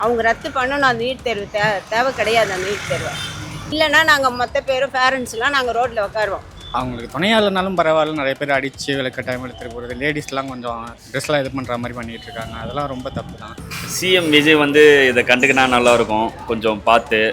அவங்க ரத்து பண்ணணும். அந்த நீட் தேர்வு தேவை கிடையாது. அந்த நீட் தேர்வு இல்லைன்னா நாங்கள் மொத்த பேரும் பேரண்ட்ஸ்லாம் நாங்கள் ரோட்டில் உட்காருவோம். அவங்களுக்கு துணையாக இல்லைனாலும் பரவாயில்ல, நிறைய பேர் அடித்து விளக்க டைம் எடுத்துகிட்டு போகிறது, லேடிஸ்லாம் கொஞ்சம் ட்ரெஸ்லாம் இது பண்ணுற மாதிரி பண்ணிகிட்டு இருக்காங்க. அதெல்லாம் ரொம்ப தப்பு தான். சிஎம் விஜய் இதை கண்டுக்கினா நல்லாயிருக்கும், கொஞ்சம் பார்த்து.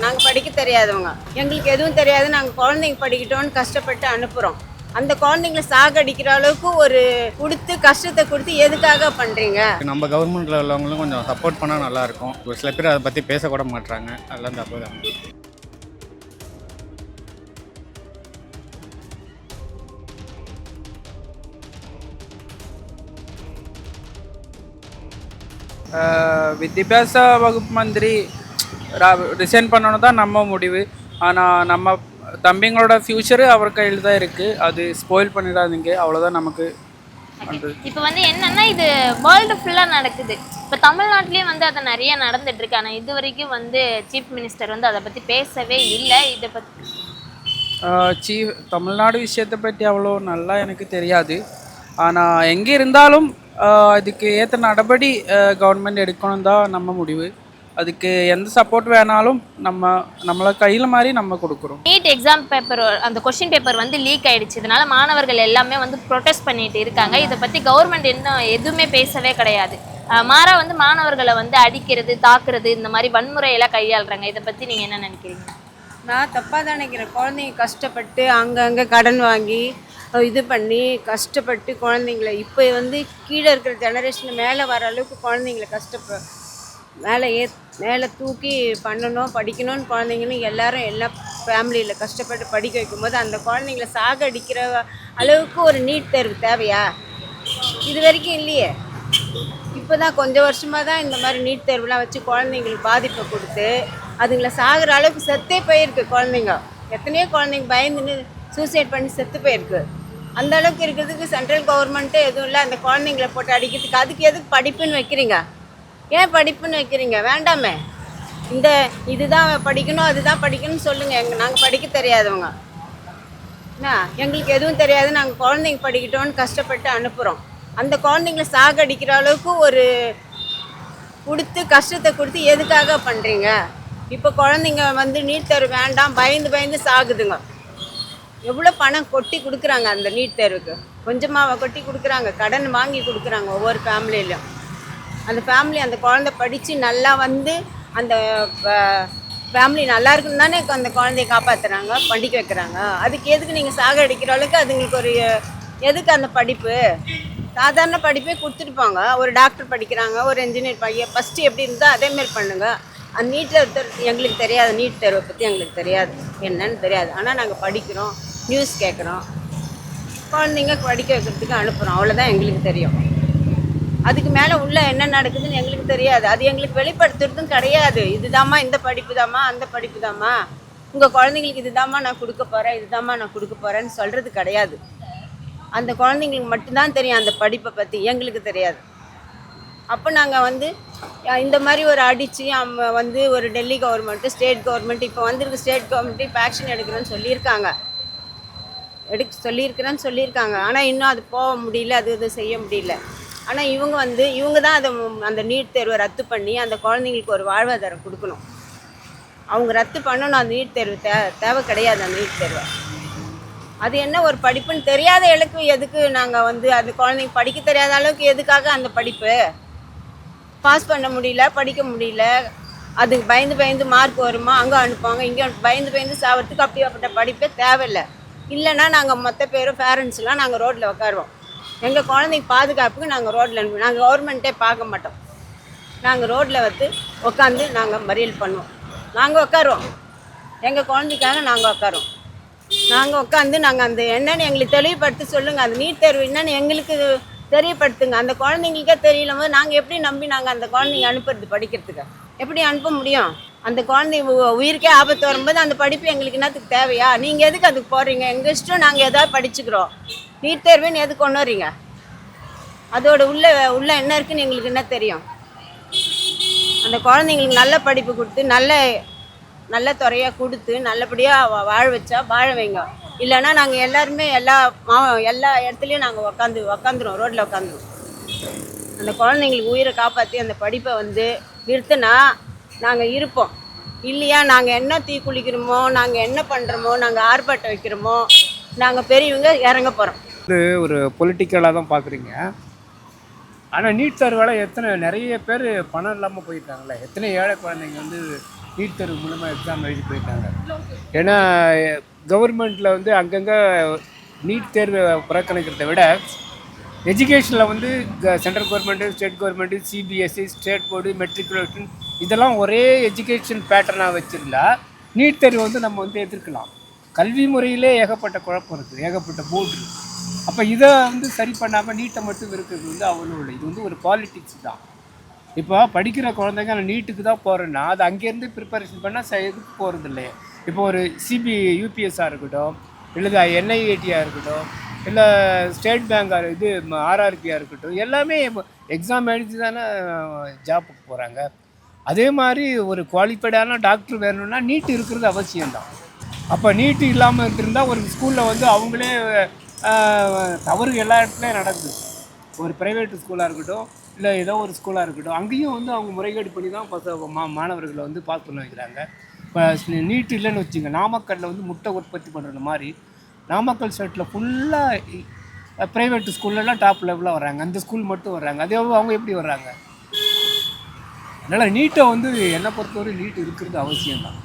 நாங்கள் படிக்க தெரியாதவங்க, எங்களுக்கு எதுவும் தெரியாது, நாங்கள் குழந்தைங்க படிக்கட்டோன்னு கஷ்டப்பட்டு அனுப்புகிறோம். அந்த குழந்தைங்களை சாகடிக்கிற அளவுக்கு ஒரு கொடுத்து கஷ்டத்தை கொடுத்து எதுக்காக பண்ணுறீங்க? நம்ம கவர்மெண்ட்டில் உள்ளவங்களும் கொஞ்சம் சப்போர்ட் பண்ணால் நல்லாயிருக்கும். ஒரு சில பேர் அதை பற்றி பேசக்கூட மாட்டுறாங்க. அதெல்லாம் தப்பு தான். வித்யாபியாச வகுப்பு மந்திரி ரிசைன் பண்ணணும் தான் நம்ம முடிவு. ஆனால் நம்ம தம்பிங்களோட ஃப்யூச்சரு அவர் கையில் தான் இருக்குது. அது ஸ்பாயில் பண்ணிடாதீங்க, அவ்வளோதான் நமக்கு. இப்போ என்னன்னா இது வேர்ல்டு ஃபுல்லாக நடக்குது. இப்போ தமிழ்நாட்டிலையும் அதை நிறைய நடந்துட்டு இருக்கு. ஆனால் இது வரைக்கும் சீஃப் மினிஸ்டர் அதை பற்றி பேசவே இல்லை. இதை பற்றி தமிழ்நாடு விஷயத்தை பற்றி அவ்வளோ நல்லா எனக்கு தெரியாது. ஆனால் எங்கே இருந்தாலும் அதுக்கு ஏற்ற நடபடி கவர்மெண்ட் எடுக்கணும் தான் நம்ம முடிவு. அதுக்கு எந்த சப்போர்ட் வேணாலும் நம்மளை கையில் மாதிரி நம்ம கொடுக்குறோம். நீட் எக்ஸாம் பேப்பர் அந்த கொஸ்டின் பேப்பர் லீக் ஆகிடுச்சு. இதனால் மாணவர்கள் எல்லாமே ப்ரொடெஸ்ட் பண்ணிட்டு இருக்காங்க. இதை பற்றி கவர்மெண்ட் இன்னும் எதுவுமே பேசவே கிடையாது. மாறா மாணவர்களை அடிக்கிறது, தாக்குறது, இந்த மாதிரி வன்முறையெல்லாம் கையாளுறாங்க. இதை பற்றி நீங்கள் என்ன நினைக்கிறீங்க? நான் தப்பாக தான் நினைக்கிறேன். குழந்தைங்க கஷ்டப்பட்டு அங்கங்கே கடன் வாங்கி இது பண்ணி கஷ்டப்பட்டு குழந்தைங்கள இப்போ கீழே இருக்கிற ஜெனரேஷன் மேலே வர அளவுக்கு குழந்தைங்கள மேலே தூக்கி பண்ணணும், படிக்கணும்னு குழந்தைங்களும் எல்லாரும் எல்லா ஃபேமிலியில் கஷ்டப்பட்டு படிக்க வைக்கும்போது அந்த குழந்தைங்கள சாகடிக்கிற அளவுக்கு ஒரு நீட் தேர்வு தேவையா? இது வரைக்கும் இல்லையே. இப்போ தான் கொஞ்சம் வருஷமாக தான் இந்த மாதிரி நீட் தேர்வுலாம் வச்சு குழந்தைங்களுக்கு பாதிப்பை கொடுத்து அதுங்களை சாகிற அளவுக்கு செத்தே போயிருக்கு குழந்தைங்க. எத்தனையோ குழந்தைங்க பயந்துன்னு சூசைட் பண்ணி செத்து போயிருக்கு. அந்த அளவுக்கு இருக்கிறதுக்கு சென்ட்ரல் கவர்மெண்ட்டு எதுவும் இல்லை. அந்த குழந்தைங்கள போட்டு அடிக்கிறதுக்கு அதுக்கு எதுக்கு படிப்புன்னு வைக்கிறீங்க? ஏன் படிப்புன்னு வைக்கிறீங்க? வேண்டாமே. இதுதான் படிக்கணும், அதுதான் படிக்கணும்னு சொல்லுங்கள். நாங்கள் படிக்க தெரியாதவங்க என்ன, எங்களுக்கு எதுவும் தெரியாது, நாங்கள் குழந்தைங்க படிக்கட்டோன்னு கஷ்டப்பட்டு அனுப்புகிறோம். அந்த குழந்தைங்கள சாகடிக்கிற அளவுக்கு ஒரு கொடுத்து கஷ்டத்தை கொடுத்து எதுக்காக பண்ணுறீங்க? இப்போ குழந்தைங்க நீட் தேர்வு வேண்டாம் பயந்து சாகுதுங்க. எவ்வளோ பணம் கொட்டி கொடுக்குறாங்க அந்த நீட் தேர்வுக்கு. கொஞ்சமாக கொட்டி கொடுக்குறாங்க, கடன் வாங்கி கொடுக்குறாங்க ஒவ்வொரு ஃபேமிலியிலும். அந்த ஃபேமிலி அந்த குழந்தை படித்து நல்லா அந்த ஃபேமிலி நல்லா இருக்குன்னு தானே அந்த குழந்தைய காப்பாற்றுறாங்க, படிக்க வைக்கிறாங்க. அதுக்கு எதுக்கு நீங்கள் சாகடிக்கிற அளவுக்கு அதுங்களுக்கு ஒரு எதுக்கு அந்த படிப்பு? சாதாரண படிப்பே கொடுத்துட்டுப்பாங்க. ஒரு டாக்டர் படிக்கிறாங்க, ஒரு இன்ஜினியர் பையன் ஃபஸ்ட்டு எப்படி இருந்தால் அதேமாரி பண்ணுங்கள். அந்த நீட் தேர்வு எங்களுக்கு தெரியாது, நீட் தேர்வை பற்றி எங்களுக்கு தெரியாது, என்னன்னு தெரியாது. ஆனால் நாங்கள் படிக்கிறோம், நியூஸ் கேட்குறோம், குழந்தைங்க படிக்க வைக்கிறதுக்கு அனுப்புகிறோம், அவ்வளோதான் எங்களுக்கு தெரியும். அதுக்கு மேலே உள்ள என்ன நடக்குதுன்னு எங்களுக்கு தெரியாது. அது எங்களுக்கு வெளிப்படுத்துறதும் கிடையாது. இதுதாம்மா இந்த படிப்பு தாம்மா, அந்த படிப்பு தாம்மா, உங்கள் குழந்தைங்களுக்கு இதுதாம்மா நான் கொடுக்க போகிறேன், இதுதாம்மா நான் கொடுக்க போகிறேன்னு சொல்கிறது கிடையாது. அந்த குழந்தைங்களுக்கு மட்டும்தான் தெரியும் அந்த படிப்பை பற்றி, எங்களுக்கு தெரியாது. அப்போ நாங்கள் இந்த மாதிரி ஒரு அடித்து ஒரு டெல்லி கவர்மெண்ட்டு, ஸ்டேட் கவர்மெண்ட் இப்போ வந்திருக்கு, ஸ்டேட் கவர்மெண்ட்டு இப்போ ஆக்ஷன் எடுக்கிறேன்னு சொல்லியிருக்காங்க. ஆனால் இன்னும் அது போக முடியல, அது செய்ய முடியல. ஆனால் இவங்க தான் அந்த நீட் தேர்வை ரத்து பண்ணி அந்த குழந்தைங்களுக்கு ஒரு வாழ்வாதாரம் கொடுக்கணும். அவங்க ரத்து பண்ணணும். அந்த நீட் தேர்வு தேவை கிடையாது. அந்த நீட் தேர்வை அது என்ன ஒரு படிப்புன்னு தெரியாத அளவுக்கு எதுக்கு நாங்கள் அந்த குழந்தைங்க படிக்க தெரியாத அளவுக்கு எதுக்காக அந்த படிப்பு? பாஸ் பண்ண முடியல, படிக்க முடியல, அதுக்கு பயந்து மார்க் வருமா, அங்கே அனுப்புவாங்க, இங்கே பயந்து சாகிறதுக்கு அப்படியாப்பட்ட படிப்பே தேவையில்லை. இல்லைன்னா நாங்கள் மொத்த பேரும் பேரண்ட்ஸ்லாம் நாங்கள் ரோட்டில் உட்காருவோம். எங்கள் குழந்தைங்க பாதுகாப்புக்கு நாங்கள் ரோட்டில் அனுப்புவோம். நாங்கள் கவர்மெண்ட்டே பார்க்க மாட்டோம். நாங்கள் ரோட்டில் உட்காந்து நாங்கள் மறியல் பண்ணுவோம். நாங்கள் உட்காருவோம், எங்கள் குழந்தைக்காக நாங்கள் உட்காருவோம். நாங்கள் உட்காந்து நாங்கள் அந்த என்னென்னு எங்களுக்கு தெளிவுபடுத்தி சொல்லுங்கள். அந்த நீட் தேர்வு என்னென்னு எங்களுக்கு தெரியப்படுத்துங்க. அந்த குழந்தைங்களுக்கே தெரியல போது நாங்கள் எப்படி நம்பி நாங்கள் அந்த குழந்தைங்க அனுப்புறது படிக்கிறதுக்கு? எப்படி அனுப்ப முடியும்? அந்த குழந்தை உயிருக்கே ஆபத்து வரும்போது அந்த படிப்பு எங்களுக்கு என்னத்துக்கு தேவையா? நீங்கள் எதுக்கு அதுக்கு போகிறீங்க? எங்கள் இஷ்டம், நாங்கள் எதாவது படிச்சுக்கிறோம். நீட் தேர்வுன்னு எதுக்கு கொண்டு வரீங்க? அதோட உள்ள என்ன இருக்குன்னு எங்களுக்கு என்ன தெரியும்? அந்த குழந்தைங்களுக்கு நல்ல படிப்பு கொடுத்து நல்ல துறையாக கொடுத்து நல்லபடியாக வாழ வச்சா வாழ வைங்க. இல்லைன்னா நாங்கள் எல்லாருமே எல்லா இடத்துலையும் நாங்கள் உட்காந்துருவோம், ரோட்டில் உட்காந்துருவோம். அந்த குழந்தைங்களுக்கு உயிரை காப்பாற்றி அந்த படிப்பை வந்து நிறுத்தினா நாங்கள் இருப்போம். இல்லையா நாங்கள் என்ன தீக்குளிக்கிறோமோ, நாங்கள் என்ன பண்ணுறோமோ, நாங்கள் ஆர்ப்பாட்டம் வைக்கிறோமோ, நாங்கள் பெரியவங்க இறங்க போகிறோம். ஒரு பொலிட்டிக்கலாக தான் பார்க்குறீங்க. ஆனால் நீட் தேர்வால் நிறைய பேர் பணம் இல்லாமல் போயிருக்காங்களே. எத்தனை ஏழை குழந்தைங்க வந்து நீட் தேர்வு மூலமாக எக்ஸாம் எழுதி போயிருக்காங்க. ஏன்னா கவர்மெண்ட்டில் வந்து அங்கங்கே நீட் தேர்வை புறக்கணிக்கிறத விட எஜுகேஷனில் வந்து central government, state government, CBSE, state board, matriculation இதெல்லாம் ஒரே எஜுகேஷன் பேட்டர்னாக வச்சுருந்தா நீட் தேர்வு வந்து நம்ம வந்து எதிர்க்கலாம். கல்வி முறையிலே ஏகப்பட்ட குழப்பம் இருக்குது, ஏகப்பட்ட போர்டு இருக்குது. அப்போ இதை வந்து சரி பண்ணாமல் நீட்டை மட்டும் இருக்கிறது வந்து அவ்வளோ இல்லை. இது வந்து ஒரு பாலிட்டிக்ஸ் தான். இப்போ படிக்கிற குழந்தைங்க நான் நீட்டுக்கு தான் போகிறேன்னா அது அங்கேருந்து ப்ரிப்பரேஷன் பண்ணால் எதுக்கு போகிறது இல்லையே. இப்போ ஒரு யூபிஎஸ்ஸாக இருக்கட்டும், இல்லை என்ஐஏடியாக இருக்கட்டும், இல்லை ஸ்டேட் பேங்காக இது ஆர்ஆர்பியாக இருக்கட்டும், எல்லாமே எக்ஸாம் எழுதி தானே ஜாப்புக்கு போகிறாங்க. அதே மாதிரி ஒரு குவாலிஃபைடான டாக்டர் வேணும்னா நீட் இருக்கிறது அவசியம்தான். அப்போ நீட்டு இல்லாமல் இருந்திருந்தால் ஒரு ஸ்கூலில் வந்து அவங்களே தவறு எல்லா இடத்துலையும் நடக்குது. ஒரு ப்ரைவேட் ஸ்கூலாக இருக்கட்டும், இல்லை ஏதோ ஒரு ஸ்கூலாக இருக்கட்டும், அங்கேயும் வந்து அவங்க முறைகேடு பண்ணி தான் மாணவர்களை வந்து பாஸ் பண்ண வைக்கிறாங்க. இப்போ நீட் இல்லைன்னு வச்சுங்க, நாமக்கல்லில் வந்து முட்டை உற்பத்தி பண்ணுற மாதிரி நாமக்கல் ஸ்டேட்டில் ஃபுல்லாக ப்ரைவேட் ஸ்கூல்லலாம் டாப் லெவலில் வர்றாங்க. அந்த ஸ்கூல் மட்டும் வர்றாங்க. அதே அவங்க எப்படி வர்றாங்க? அதனால் நீட்டை வந்து என்னை பொறுத்தவரை நீட் இருக்கிறது அவசியம்தான்.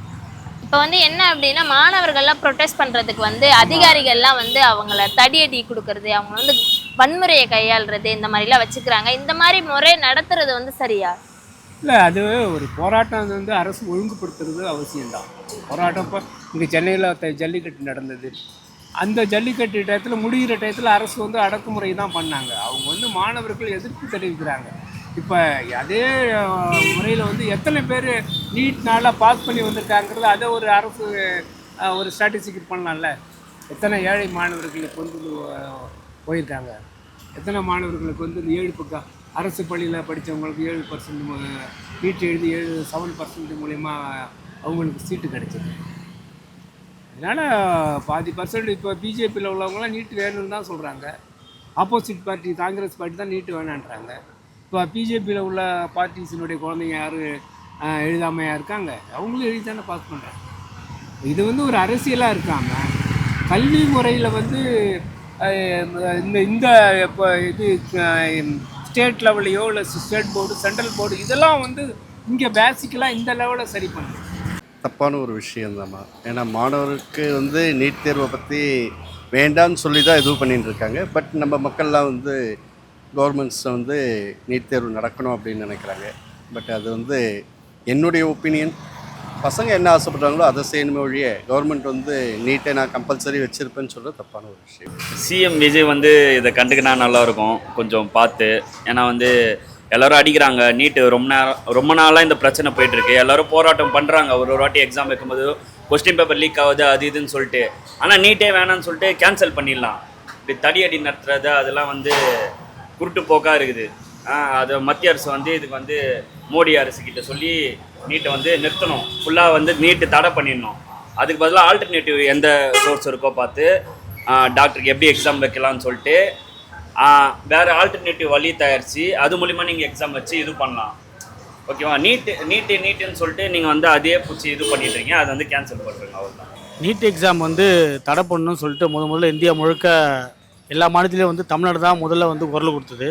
இப்போ வந்து என்ன அப்படின்னா மாணவர்கள்லாம் ப்ரொடெஸ்ட் பண்ணுறதுக்கு வந்து அதிகாரிகள்லாம் வந்து அவங்கள தடியடி கொடுக்கறது, அவங்க வந்து வன்முறையை கையாளுறது இந்த மாதிரிலாம் வச்சுக்கிறாங்க. இந்த மாதிரி முறை நடத்துறது வந்து சரியா? இல்லை, அது ஒரு போராட்டம் வந்து அரசு ஒழுங்குபடுத்துறது அவசியம்தான். போராட்டம் இப்போ இங்கே சென்னையில் ஜல்லிக்கட்டு நடந்தது. அந்த ஜல்லிக்கட்டு டயத்தில் முடிகிற டயத்தில் அரசு வந்து அடக்குமுறை தான் பண்ணாங்க. அவங்க வந்து மாணவர்கள் எதிர்ப்பு தெரிவிக்கிறாங்க. இப்போ அதே முறையில் வந்து எத்தனை பேர் நீட்னால பாஸ் பண்ணி வந்திருக்காங்கிறது அதை ஒரு அரசு ஒரு ஸ்டாட்டிஸ்டிக் பண்ணலாம்ல. எத்தனை ஏழை மாணவர்களுக்கு வந்து போயிருக்காங்க, எத்தனை மாணவர்களுக்கு வந்து 7 அரசு பள்ளியில் படித்தவங்களுக்கு 7% நீட் எழுதி 7% மூலயமா அவங்களுக்கு சீட்டு கிடைச்சிது. அதனால் பாதி % இப்போ பிஜேபியில் உள்ளவங்களாம் நீட் வேணும்னு தான் சொல்கிறாங்க. ஆப்போசிட் பார்ட்டி காங்கிரஸ் பார்ட்டி தான் நீட்டு வேணான்றாங்க. இப்போ பிஜேபியில் உள்ள பார்ட்டிஸினுடைய குழந்தைங்க யாரும் எழுதாமையாக இருக்காங்க, அவங்களும் எழுதி தானே பாஸ் பண்ணுறாங்க. இது வந்து ஒரு அரசியலாக இருக்காமல் கல்வி முறையில் வந்து இந்த இப்போ இது ஸ்டேட் லெவல்லையோ இல்லை ஸ்டேட் போர்டு, சென்ட்ரல் போர்டு இதெல்லாம் வந்து இங்கே பேசிக்கலாக இந்த லெவலில் சரி பண்ணணும். தப்பான ஒரு விஷயம்தாம்மா. ஏன்னா மாணவருக்கு வந்து நீட் தேர்வை பற்றி வேண்டான்னு சொல்லி தான் இது பண்ணிட்டு இருக்காங்க. பட் நம்ம மக்கள்லாம் வந்து கவர்மெண்ட்ஸ் வந்து நீட் தேர்வு நடக்கணும் அப்படின்னு நினைக்கிறாங்க. பட் அது வந்து என்னுடைய ஒப்பீனியன். பசங்க என்ன ஆசைப்படுறாங்களோ அதை செய்யணுமே ஒழிய கவர்மெண்ட் வந்து நீட்டை நான் கம்பல்சரி வச்சுருப்பேன்னு சொல்கிறது தப்பான ஒரு விஷயம். சிஎம் விஜய் வந்து இதை கண்டுக்கினா நல்லாயிருக்கும் கொஞ்சம் பார்த்து. ஏன்னா வந்து எல்லோரும் அடிக்கிறாங்க. நீட்டு ரொம்ப நாளாக இந்த பிரச்சனை போயிட்டுருக்கு. எல்லோரும் போராட்டம் பண்ணுறாங்க. ஒரு வாட்டி எக்ஸாம் வைக்கும்போது கொஸ்டின் பேப்பர் லீக் ஆகுது அது இதுன்னு சொல்லிட்டு. ஆனால் நீட்டே வேணான்னு சொல்லிட்டு கேன்சல் பண்ணிடலாம். இப்படி தடியடி நடத்துறது அதெல்லாம் வந்து குருட்டு போக்காக இருக்குது. அது மத்திய அரசு வந்து இதுக்கு வந்து மோடி அரசுக்கிட்ட சொல்லி நீட்டை வந்து நிறுத்தணும். ஃபுல்லாக வந்து நீட்டு தடை பண்ணிடணும். அதுக்கு பதிலாக ஆல்டர்னேட்டிவ் எந்த சோர்ஸ் இருக்கோ பார்த்து டாக்டருக்கு எப்படி எக்ஸாம் வைக்கலாம்னு சொல்லிட்டு வேறு ஆல்டர்னேட்டிவ் வழி தயாரித்து அது மூலிமா நீங்கள் எக்ஸாம் வச்சு இது பண்ணலாம். ஓகேவா? நீட்டுன்னு சொல்லிட்டு நீங்கள் வந்து அதே பிடிச்சி இது பண்ணிட்டுருங்க. அதை வந்து கேன்சல் பண்ணுறீங்க. அவ்வளோதான். நீட் எக்ஸாம் வந்து தடை பண்ணணும்னு சொல்லிட்டு முதல்ல இந்தியா முழுக்க எல்லா மாநிலத்திலையும் வந்து தமிழ்நாடு தான் முதல்ல வந்து குரல் கொடுத்தது.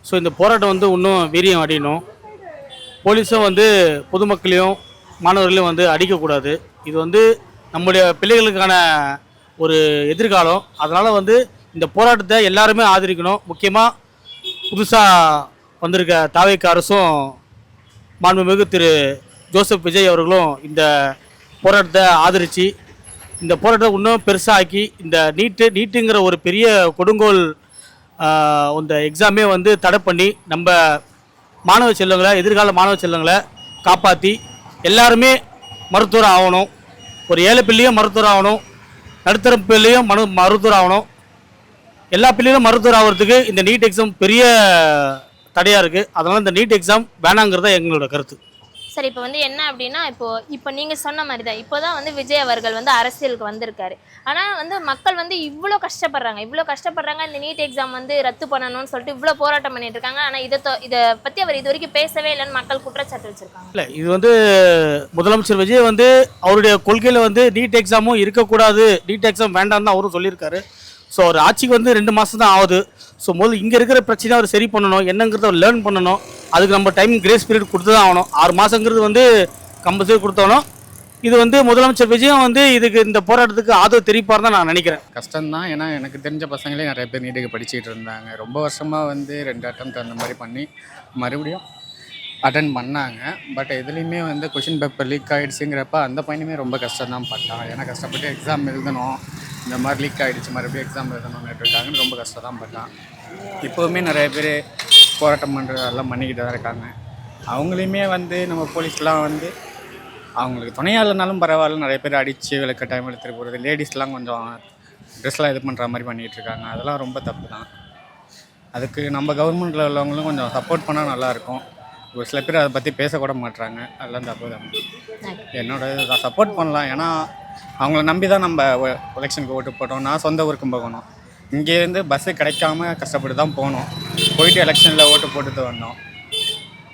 ஸோ இந்த போராட்டம் வந்து இன்னும் வீரியம் அடையணும். போலீஸும் வந்து பொதுமக்களையும் மாணவர்களையும் வந்து அடிக்கக்கூடாது. இது வந்து நம்முடைய பிள்ளைகளுக்கான ஒரு எதிர்காலம். அதனால் வந்து இந்த போராட்டத்தை எல்லாருமே ஆதரிக்கணும். முக்கியமாக புதுசாக வந்திருக்க தாவேக்கா அரசும் மாண்புமிகு திரு ஜோசப் விஜய் அவர்களும் இந்த போராட்டத்தை ஆதரித்து இந்த போராட்டத்தை இன்னும் பெருசாக்கி இந்த நீட்டுங்கிற ஒரு பெரிய கொடுங்கோல் இந்த எக்ஸாமே வந்து தடை பண்ணி நம்ம மாணவ செல்வங்களை, எதிர்கால மாணவ செல்வங்களை காப்பாற்றி எல்லாருமே மருத்துவர் ஆகணும். ஒரு ஏழை பிள்ளையும் மருத்துவர் ஆகணும், நடுத்தர பிள்ளையும் மருத்துவர் ஆகணும். எல்லா பிள்ளைகளும் மருத்துவர் ஆகிறதுக்கு இந்த நீட் எக்ஸாம் பெரிய தடையாக இருக்குது. அதனால் இந்த நீட் எக்ஸாம் வேணாங்கிறத எங்களோட கருத்து. சார் இப்போ வந்து என்ன அப்படின்னா இப்போ நீங்கள் சொன்ன மாதிரி தான் இப்போ தான் வந்து விஜய் அவர்கள் வந்து அரசியலுக்கு வந்திருக்காரு. ஆனால் வந்து மக்கள் வந்து இவ்வளோ கஷ்டப்படுறாங்க இந்த நீட் எக்ஸாம் வந்து ரத்து பண்ணணும்னு சொல்லிட்டு இவ்வளோ போராட்டம் பண்ணிட்டு இருக்காங்க. ஆனால் இதை பற்றி அவர் இது வரைக்கும் பேசவே இல்லைன்னு மக்கள் குற்றச்சாட்டு வச்சிருக்காங்க. இல்லை, இது வந்து முதலமைச்சர் விஜய் வந்து அவருடைய கொள்கையில் வந்து நீட் எக்ஸாமும் இருக்கக்கூடாது, நீட் எக்ஸாம் வேண்டாம் தான் அவரும் சொல்லியிருக்காரு. ஸோ அவர் ஆட்சிக்கு வந்து 2 மாதம் தான் ஆகுது. ஸோ முதல்ல இங்கே இருக்கிற பிரச்சனையை அவர் சரி பண்ணணும், என்னங்கிறத அவர் லேர்ன் பண்ணணும். அதுக்கு நம்ம டைம் கிரேஸ் பீரியட் கொடுத்து தான் ஆகணும். 6 மாதங்கிறது வந்து கம்பல்சரி கொடுத்தாலும் இது வந்து முதலமைச்சர் விஜயம் வந்து இதுக்கு இந்த போராட்டத்துக்கு ஆதரவு தெரிவிப்பார் தான் நான் நினைக்கிறேன். கஷ்டம்தான். ஏன்னா எனக்கு தெரிஞ்ச பசங்களே நிறைய பேர் நீட்டுக்கு படிச்சுட்டு இருந்தாங்க. ரொம்ப வருஷமாக வந்து 2 அட்டெம்ப்ட் அந்த மாதிரி பண்ணி மறுபடியும் அட்டன் பண்ணாங்க. பட் எதுலேயுமே வந்து கொஷின் பேப்பர் லீக் ஆகிடுச்சுங்கிறப்ப அந்த பையனுமே ரொம்ப கஷ்டம் தான் பட்டான். ஏன்னா கஷ்டப்பட்டு எக்ஸாம் எழுதணும், இந்த மாதிரி லீக் ஆகிடுச்சு மறுபடியும் எக்ஸாம் எழுதணும்னு இருக்காங்கன்னு ரொம்ப கஷ்டம் தான் பட்டான். இப்போவுமே நிறைய பேர் போராட்டம் பண்ணுறதெல்லாம் பண்ணிக்கிட்டு தான் இருக்காங்க. அவங்களையுமே வந்து நம்ம போலீஸ்லாம் வந்து அவங்களுக்கு துணையாக இல்லைனாலும் பரவாயில்ல, நிறைய பேர் அடித்து விளக்க டைம் எடுத்துகிட்டு போகிறது, லேடிஸ்லாம் கொஞ்சம் ட்ரெஸ்லாம் இது பண்ணுற மாதிரி பண்ணிகிட்டு இருக்காங்க. அதெல்லாம் ரொம்ப தப்பு தான். அதுக்கு நம்ம கவர்மெண்ட்டில் உள்ளவங்களும் கொஞ்சம் சப்போர்ட் பண்ணால் நல்லாயிருக்கும். ஒரு சில பேர் அதை பற்றி பேசக்கூட மாட்டுறாங்க. அதெல்லாம் தப்பு தான். என்னோட சப்போர்ட் பண்ணலாம். ஏன்னா அவங்கள நம்பி தான் நம்ம எலெக்ஷனுக்கு ஓட்டு போட்டோம். நான் சொந்த ஊருக்கும் போகணும், இங்கேருந்து பஸ்ஸு கிடைக்காம கஷ்டப்பட்டு தான் போனோம். போயிட்டு எலெக்ஷனில் ஓட்டு போட்டுட்டு வந்தோம்.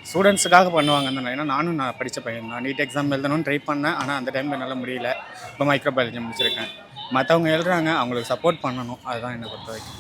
ஸ்டூடெண்ட்ஸுக்காக பண்ணுவாங்க அந்த. ஏன்னா நான் படித்த பையன் தான். நீட் எக்ஸாம் எழுதணும்னு ட்ரை பண்ணேன். ஆனால் அந்த டைமில் என்னால் முடியல. இப்போ மைக்ரோபயாலஜி முடிச்சிருக்கேன். மற்றவங்க எழுதுறாங்க, அவங்களுக்கு சப்போர்ட் பண்ணணும். அதுதான் என்னை பொறுத்த வரைக்கும்.